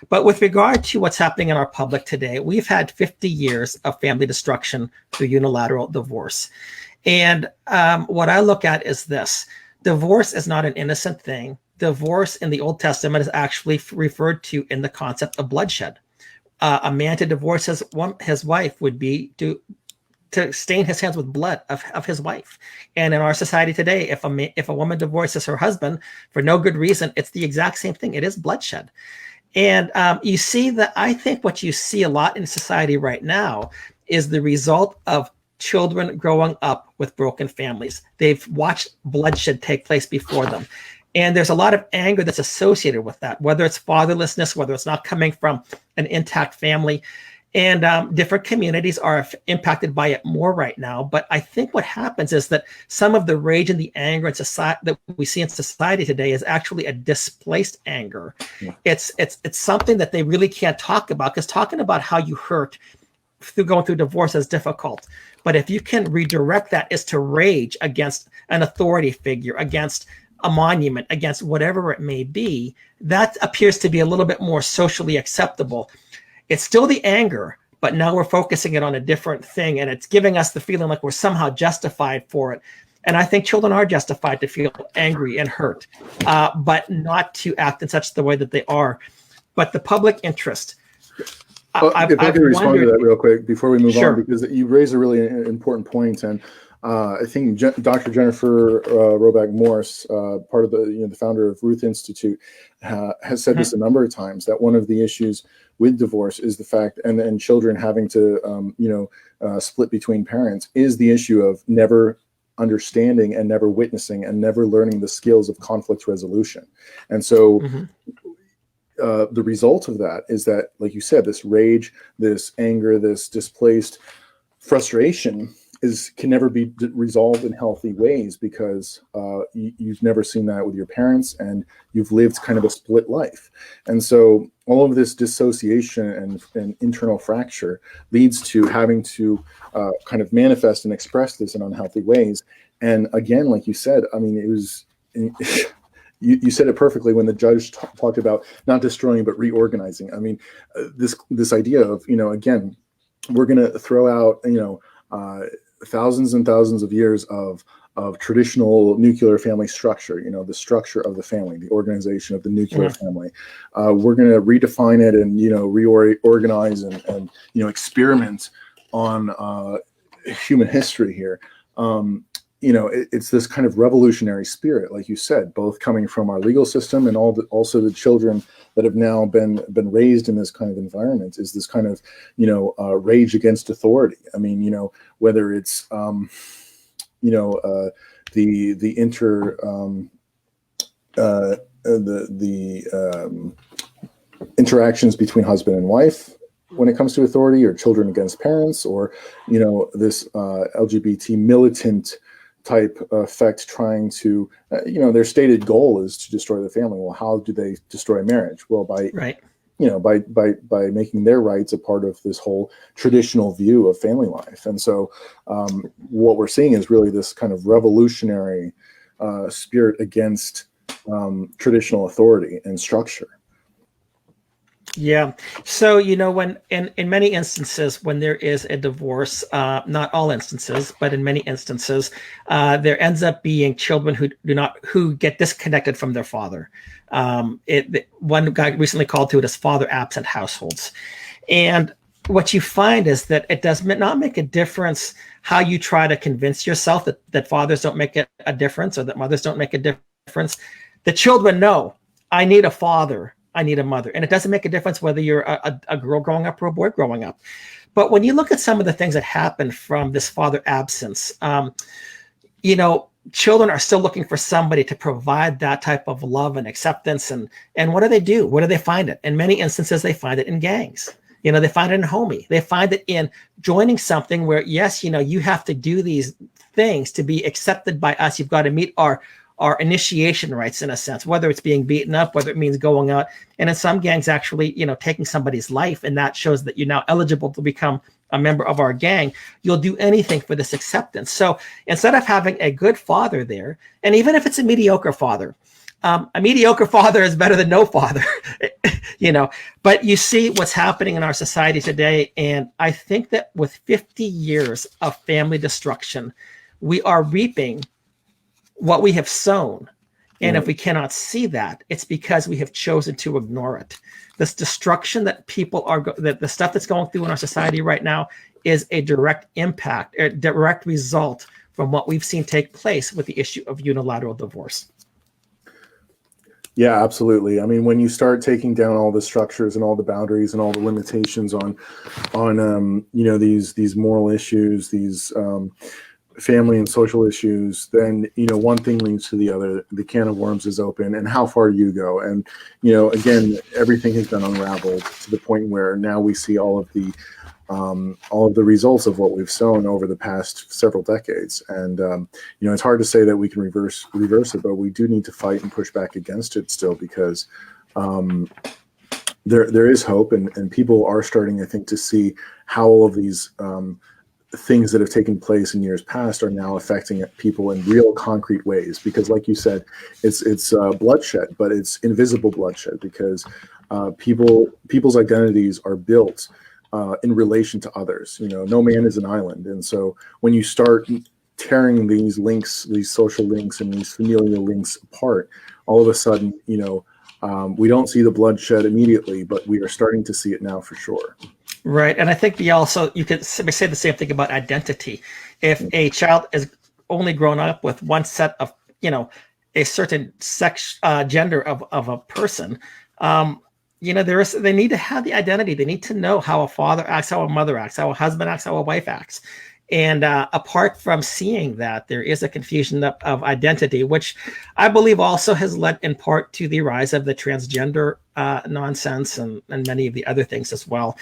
But with regard to what's happening in our public today, we've had 50 years of family destruction through unilateral divorce. And what I look at is this: divorce is not an innocent thing. Divorce in the Old Testament is actually referred to in the concept of bloodshed. A man to divorce his wife would be to stain his hands with blood of his wife. And in our society today, if a woman divorces her husband for no good reason, it's the exact same thing. It is bloodshed. And you see that, I think what you see a lot in society right now is the result of children growing up with broken families. They've watched bloodshed take place before them. And there's a lot of anger that's associated with that, whether it's fatherlessness, whether it's not coming from an intact family. And different communities are impacted by it more right now. But I think what happens is that some of the rage and the anger in society that we see in society today is actually a displaced anger. Yeah. It's something that they really can't talk about, because talking about how you hurt through going through divorce is difficult. But if you can redirect that is to rage against an authority figure, against a monument, against whatever it may be, that appears to be a little bit more socially acceptable. It's still the anger, but now we're focusing it on a different thing, and it's giving us the feeling like we're somehow justified for it. And I think children are justified to feel angry and hurt, but not to act in such the way that they are. But the public interest. Well, if I can respond to that real quick before we move on, because you raise a really important point, and I think Dr. Jennifer Roback Morse, part of the founder of Ruth Institute, has said this a number of times, that one of the issues with divorce is the fact, and children having to split between parents, is the issue of never understanding and never witnessing and never learning the skills of conflict resolution. And so the result of that is that, like you said, this rage, this anger, this displaced frustration can never be resolved in healthy ways, because you've never seen that with your parents, and you've lived kind of a split life. And so all of this dissociation and internal fracture leads to having to kind of manifest and express this in unhealthy ways. And again, like you said, I mean, it was you said it perfectly when the judge talked about not destroying but reorganizing. I mean, this idea of, again, we're going to throw out thousands and thousands of years of traditional nuclear family structure, the structure of the family, the organization of the nuclear family. We're going to redefine it and, reorganize and experiment on human history here. It's this kind of revolutionary spirit, like you said, both coming from our legal system and also the children that have now been raised in this kind of environment, is this kind of, rage against authority. I mean, whether it's, interactions between husband and wife when it comes to authority, or children against parents, or, this LGBT militant type effect, trying to, their stated goal is to destroy the family. Well, how do they destroy marriage? Well, by making their rights a part of this whole traditional view of family life. And so what we're seeing is really this kind of revolutionary spirit against traditional authority and structure. Yeah. So, when in many instances, when there is a divorce, not all instances, but in many instances, there ends up being children who get disconnected from their father. One guy recently called to it as father absent households. And what you find is that it does not make a difference how you try to convince yourself that fathers don't make a difference, or that mothers don't make a difference. The children know, I need a father, I need a mother. And it doesn't make a difference whether you're a girl growing up or a boy growing up. But when you look at some of the things that happen from this father absence, children are still looking for somebody to provide that type of love and acceptance. And what do? Where do they find it? In many instances, they find it in gangs. They find it in homie. They find it in joining something where, yes, you have to do these things to be accepted by us. You've got to meet our initiation rights, in a sense, whether it's being beaten up, whether it means going out. And in some gangs, actually, taking somebody's life. And that shows that you're now eligible to become a member of our gang. You'll do anything for this acceptance. So instead of having a good father there, and even if it's a mediocre father, a mediocre father is better than no father, but you see what's happening in our society today. And I think that with 50 years of family destruction, we are reaping what we have sown. And if we cannot see that, it's because we have chosen to ignore it. This destruction that people the stuff that's going through in our society right now is a direct impact, a direct result from what we've seen take place with the issue of unilateral divorce. Yeah, absolutely. I mean, when you start taking down all the structures and all the boundaries and all the limitations on these moral issues, these family and social issues, then one thing leads to the other. The can of worms is open, and how far you go. And again, everything has been unraveled to the point where now we see all of the results of what we've sown over the past several decades. And it's hard to say that we can reverse it, but we do need to fight and push back against it still, because there is hope, and people are starting, I think, to see how all of these things that have taken place in years past are now affecting people in real concrete ways. Because like you said, it's bloodshed, but it's invisible bloodshed, because people's identities are built in relation to others. No man is an island. And so when you start tearing these links, these social links and these familial links apart, all of a sudden, we don't see the bloodshed immediately, but we are starting to see it now for sure. Right. And I think you could say the same thing about identity. If a child is only grown up with one set of, a certain sex, gender of a person, they need to have the identity. They need to know how a father acts, how a mother acts, how a husband acts, how a wife acts. And apart from seeing that, there is a confusion of identity, which I believe also has led in part to the rise of the transgender nonsense and many of the other things as well.